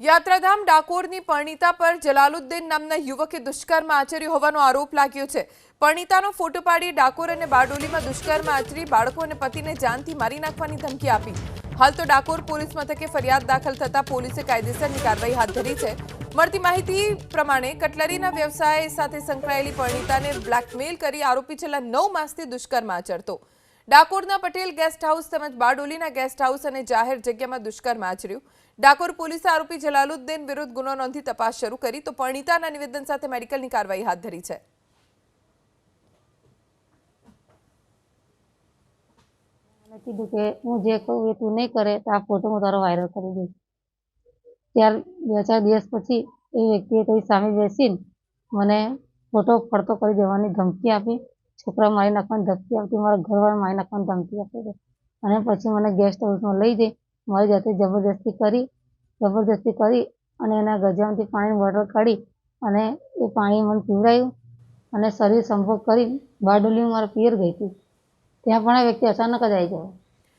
યાત્રાધામ ડાકોરની પરણિતા પર જલાલુદ્દીન નામના યુવકે દુષ્કર્મ આચર્યો હોવાનો આરોપ લાગ્યો છે। પરણિતાનો ફોટો પાડી ડાકોર અને બારડોલીમાં દુષ્કર્મ આચરી બાળકો અને પતિને જાનથી મારી નાખવાની ધમકી આપી। હાલ તો ડાકોર પોલીસ મથકે ફરિયાદ દાખલ થતા પોલીસે કાયદેસરની કાર્યવાહી હાથ ધરી છે। મળતી માહિતી પ્રમાણે કટલરીના વ્યવસાય સાથે સંકળાયેલી પરણિતાને બ્લેકમેલ કરી આરોપી છેલ્લા 9 માસથી દુષ્કર્મ આચરતો। ડાકોરના પટેલ ગેસ્ટ હાઉસ તેમજ બારડોલીના ગેસ્ટ હાઉસ અને જાહેર જગ્યામાં દુષ્કર્મ આચર્યું। ડાકોર પોલીસે આરોપી જલાલુદ્દીન વિરુદ્ધ ગુનો નોંધી તપાસ શરૂ કરી તો પરણિતાના નિવેદન સાથે મેડિકલની કાર્યવાહી હાથ ધરી છે। કીધું કે હું જે કહું એ તું નહીં કરે તો આ ફોટો હું તારો વાયરલ કરી દઈશ। ત્યાર 2-4 દિવસ પછી એ વ્યક્તિએ કઈ સામે બેસીને મને ફોટો પડતો કરી દેવાની ધમકી આપી। છોકરા મારી નાખવાની ધમકી આપી, મારા ઘરવાળા મારી નાખવાની ધમકી આપી અને પછી મને ગેસ્ટ હાઉસમાં લઈ જઈ મારી જાતે જબરદસ્તી કરી અને એના ગજામાંથી પાણીની બોટલ કાઢી અને એ પાણી મને પીવડાવ્યું અને શરીર સંભોગ કરી બારડોલીમાં મારા પિયર ગઈ હતી। ત્યાં પણ આ વ્યક્તિ અચાનક જ આવી ગયો।